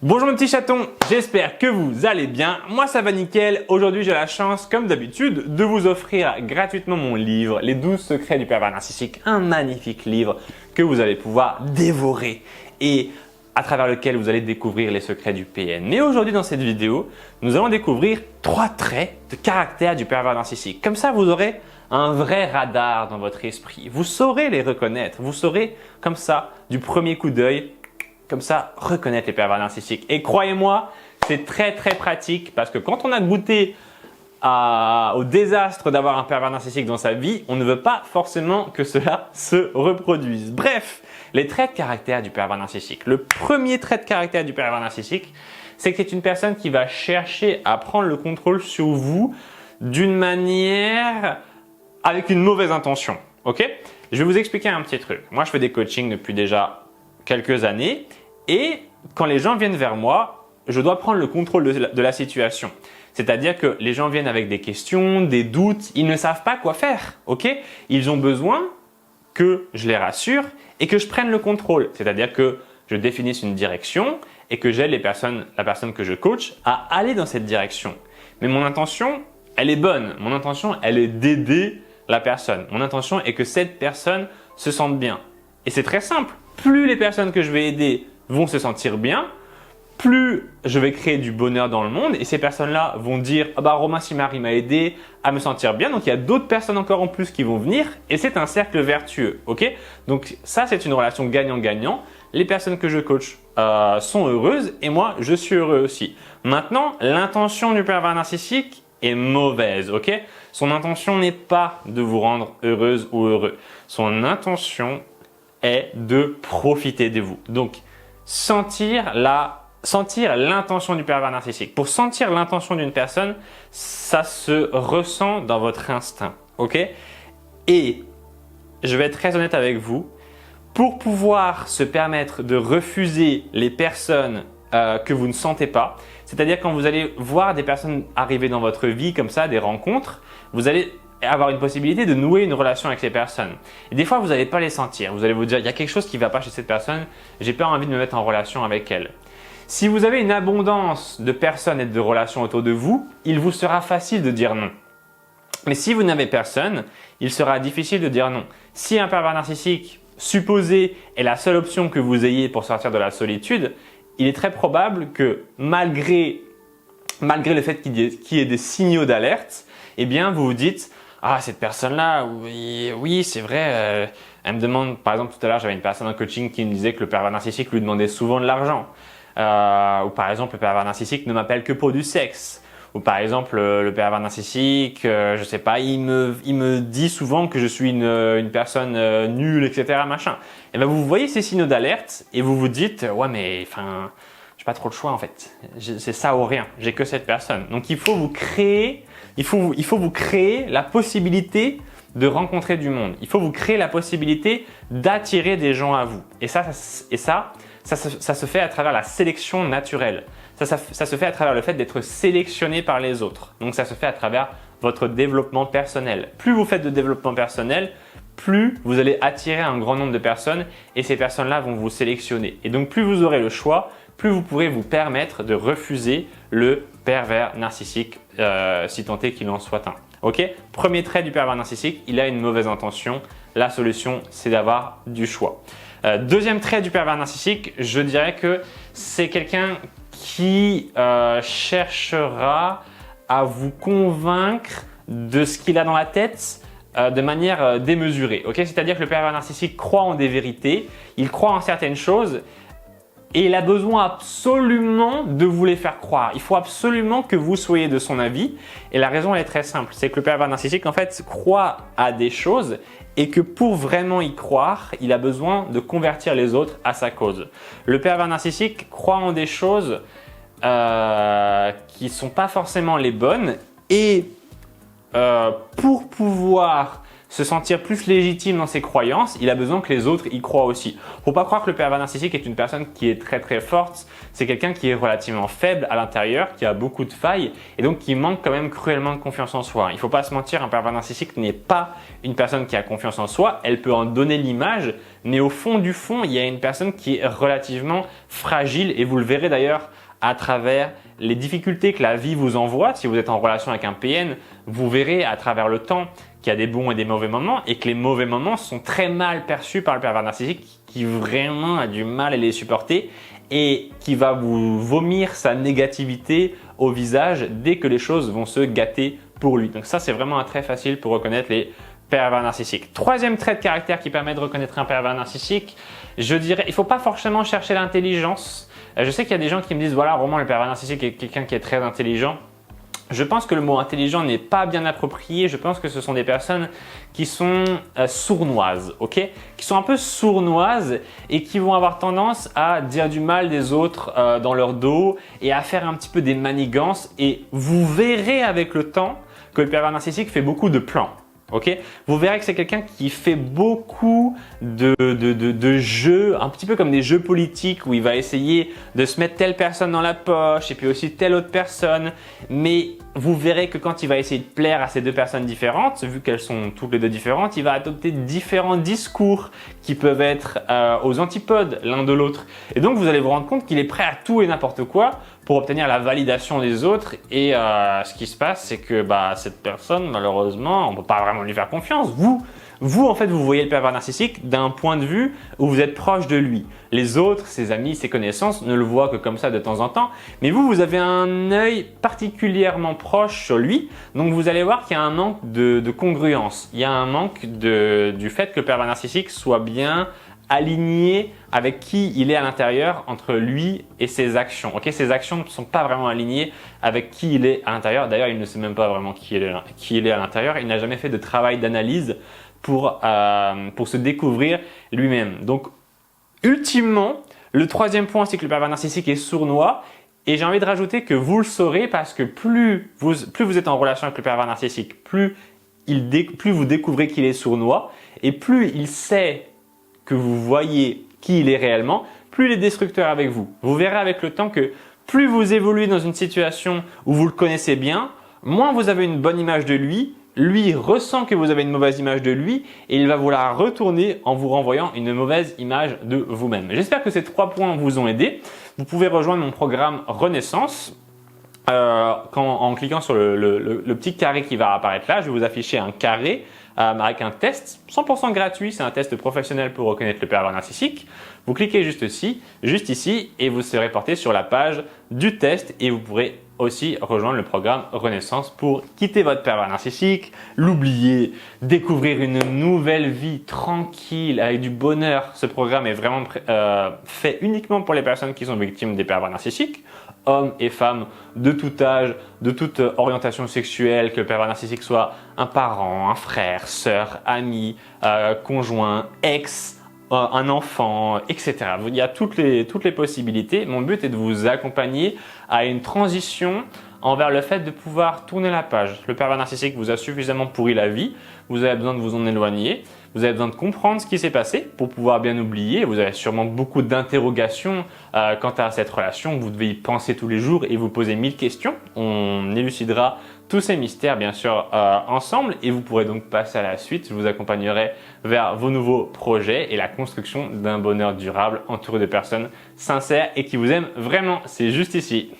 Bonjour mes petits chatons, j'espère que vous allez bien. Moi ça va nickel. Aujourd'hui j'ai la chance, comme d'habitude, de vous offrir gratuitement mon livre, Les 12 secrets du pervers narcissique. Un magnifique livre que vous allez pouvoir dévorer et à travers lequel vous allez découvrir les secrets du PN. Mais aujourd'hui dans cette vidéo, nous allons découvrir 3 traits de caractère du pervers narcissique. Comme ça vous aurez un vrai radar dans votre esprit. Vous saurez les reconnaître, vous saurez comme ça, du premier coup d'œil, comme ça, reconnaître les pervers narcissiques. Et croyez-moi, c'est très pratique parce que quand on a goûté au désastre d'avoir un pervers narcissique dans sa vie, on ne veut pas forcément que cela se reproduise. Bref, les traits de caractère du pervers narcissique. Le premier trait de caractère du pervers narcissique, c'est que c'est une personne qui va chercher à prendre le contrôle sur vous d'une manière avec une mauvaise intention. Ok? Je vais vous expliquer un petit truc. Moi, je fais des coachings depuis déjà quelques années et quand les gens viennent vers moi, je dois prendre le contrôle de la situation. C'est-à-dire que les gens viennent avec des questions, des doutes, ils ne savent pas quoi faire. Ok? Ils ont besoin que je les rassure et que je prenne le contrôle. C'est-à-dire que je définisse une direction et que j'aide la personne que je coach à aller dans cette direction. Mais mon intention, elle est bonne. Mon intention, elle est d'aider la personne. Mon intention est que cette personne se sente bien. Et c'est très simple. Plus les personnes que je vais aider vont se sentir bien, plus je vais créer du bonheur dans le monde et ces personnes-là vont dire « Ah bah Romain Simard m'a aidé à me sentir bien ». Donc il y a d'autres personnes encore en plus qui vont venir et c'est un cercle vertueux. Ok? Donc ça, c'est une relation gagnant-gagnant. Les personnes que je coach sont heureuses et moi, je suis heureux aussi. Maintenant, l'intention du pervers narcissique est mauvaise. Ok? Son intention n'est pas de vous rendre heureuse ou heureux. Son intention est de profiter de vous. Donc, sentir l'intention du pervers narcissique. Pour sentir l'intention d'une personne, ça se ressent dans votre instinct. Ok? Et je vais être très honnête avec vous. Pour pouvoir se permettre de refuser les personnes que vous ne sentez pas, c'est-à-dire quand vous allez voir des personnes arriver dans votre vie comme ça, des rencontres, vous allez avoir une possibilité de nouer une relation avec ces personnes. Et des fois, vous n'allez pas les sentir. Vous allez vous dire, il y a quelque chose qui ne va pas chez cette personne, j'ai pas envie de me mettre en relation avec elle. Si vous avez une abondance de personnes et de relations autour de vous, il vous sera facile de dire non. Mais si vous n'avez personne, il sera difficile de dire non. Si un pervers narcissique supposé est la seule option que vous ayez pour sortir de la solitude, il est très probable que malgré le fait qu'il y ait des signaux d'alerte, eh bien vous vous dites « Ah, cette personne-là, oui c'est vrai, elle me demande… » Par exemple, tout à l'heure, j'avais une personne en coaching qui me disait que le pervers narcissique lui demandait souvent de l'argent. Ou par exemple, le pervers narcissique ne m'appelle que pour du sexe. Ou par exemple, le pervers narcissique, je sais pas, il me dit souvent que je suis une personne nulle, etc. machin. Et ben vous voyez ces signaux d'alerte et vous vous dites « Ouais, mais enfin… j'ai pas trop le choix en fait. C'est ça ou rien. J'ai que cette personne. » Donc il faut vous créer la possibilité de rencontrer du monde. Il faut vous créer la possibilité d'attirer des gens à vous. Et ça se fait à travers la sélection naturelle. Ça se fait à travers le fait d'être sélectionné par les autres. Donc ça se fait à travers votre développement personnel. Plus vous faites de développement personnel, plus vous allez attirer un grand nombre de personnes et ces personnes-là vont vous sélectionner. Et donc plus vous aurez le choix, plus vous pourrez vous permettre de refuser le pervers narcissique, si tant est qu'il en soit un. Ok? Premier trait du pervers narcissique, il a une mauvaise intention. La solution, c'est d'avoir du choix. Deuxième trait du pervers narcissique, je dirais que c'est quelqu'un qui cherchera à vous convaincre de ce qu'il a dans la tête de manière démesurée. Okay? C'est-à-dire que le pervers narcissique croit en des vérités, il croit en certaines choses et il a besoin absolument de vous les faire croire. Il faut absolument que vous soyez de son avis et la raison elle est très simple. C'est que le pervers narcissique en fait croit à des choses et que pour vraiment y croire, il a besoin de convertir les autres à sa cause. Le pervers narcissique croit en des choses qui ne sont pas forcément les bonnes et pour pouvoir se sentir plus légitime dans ses croyances, il a besoin que les autres y croient aussi. Faut pas croire que le pervers narcissique est une personne qui est très très forte. C'est quelqu'un qui est relativement faible à l'intérieur, qui a beaucoup de failles et donc qui manque quand même cruellement de confiance en soi. Il faut pas se mentir, un pervers narcissique n'est pas une personne qui a confiance en soi. Elle peut en donner l'image, mais au fond du fond, il y a une personne qui est relativement fragile et vous le verrez d'ailleurs à travers les difficultés que la vie vous envoie. Si vous êtes en relation avec un PN, vous verrez à travers le temps qu'il y a des bons et des mauvais moments et que les mauvais moments sont très mal perçus par le pervers narcissique qui vraiment a du mal à les supporter et qui va vous vomir sa négativité au visage dès que les choses vont se gâter pour lui. Donc ça, c'est vraiment un trait facile pour reconnaître les pervers narcissiques. Troisième trait de caractère qui permet de reconnaître un pervers narcissique, je dirais, il ne faut pas forcément chercher l'intelligence. Je sais qu'il y a des gens qui me disent, voilà, Romain, le pervers narcissique est quelqu'un qui est très intelligent. Je pense que le mot intelligent n'est pas bien approprié. Je pense que ce sont des personnes qui sont sournoises, ok? Qui sont un peu sournoises et qui vont avoir tendance à dire du mal des autres dans leur dos et à faire un petit peu des manigances. Et vous verrez avec le temps que le pervers narcissique fait beaucoup de plans. Ok, vous verrez que c'est quelqu'un qui fait beaucoup de jeux, un petit peu comme des jeux politiques où il va essayer de se mettre telle personne dans la poche et puis aussi telle autre personne. Mais vous verrez que quand il va essayer de plaire à ces deux personnes différentes, vu qu'elles sont toutes les deux différentes, il va adopter différents discours qui peuvent être aux antipodes l'un de l'autre. Et donc vous allez vous rendre compte qu'il est prêt à tout et n'importe quoi pour obtenir la validation des autres. Et ce qui se passe, c'est que cette personne, malheureusement, on ne peut pas vraiment lui faire confiance. Vous, en fait, vous voyez le pervers narcissique d'un point de vue où vous êtes proche de lui. Les autres, ses amis, ses connaissances ne le voient que comme ça de temps en temps. Mais vous avez un œil particulièrement proche sur lui. Donc, vous allez voir qu'il y a un manque de congruence. Il y a un manque du fait que le pervers narcissique soit bien aligné avec qui il est à l'intérieur entre lui et ses actions. Ok, ses actions ne sont pas vraiment alignées avec qui il est à l'intérieur. D'ailleurs, il ne sait même pas vraiment qui il est à l'intérieur. Il n'a jamais fait de travail d'analyse pour se découvrir lui-même. Donc, ultimement, le troisième point, c'est que le pervers narcissique est sournois. Et j'ai envie de rajouter que vous le saurez parce que plus vous êtes en relation avec le pervers narcissique, plus vous découvrez qu'il est sournois et plus il sait que vous voyez qui il est réellement, plus il est destructeur avec vous. Vous verrez avec le temps que plus vous évoluez dans une situation où vous le connaissez bien, moins vous avez une bonne image de lui, lui ressent que vous avez une mauvaise image de lui et il va vous la retourner en vous renvoyant une mauvaise image de vous-même. J'espère que ces 3 points vous ont aidé. Vous pouvez rejoindre mon programme Renaissance. En cliquant sur le petit carré qui va apparaître là, je vais vous afficher un carré avec un test 100% gratuit. C'est un test professionnel pour reconnaître le pervers narcissique. Vous cliquez juste ici et vous serez porté sur la page du test et vous pourrez aussi rejoindre le programme Renaissance pour quitter votre pervers narcissique, l'oublier, découvrir une nouvelle vie tranquille avec du bonheur. Ce programme est vraiment fait uniquement pour les personnes qui sont victimes des pervers narcissiques, hommes et femmes de tout âge, de toute orientation sexuelle, que le pervers narcissique soit un parent, un frère, sœur, ami, conjoint, ex, un enfant, etc. Il y a toutes les possibilités. Mon but est de vous accompagner à une transition envers le fait de pouvoir tourner la page. Le pervers narcissique vous a suffisamment pourri la vie, vous avez besoin de vous en éloigner, vous avez besoin de comprendre ce qui s'est passé pour pouvoir bien oublier. Vous avez sûrement beaucoup d'interrogations quant à cette relation, vous devez y penser tous les jours et vous poser 1000 questions. On élucidera tous ces mystères bien sûr ensemble et vous pourrez donc passer à la suite. Je vous accompagnerai vers vos nouveaux projets et la construction d'un bonheur durable entouré de personnes sincères et qui vous aiment vraiment. C'est juste ici.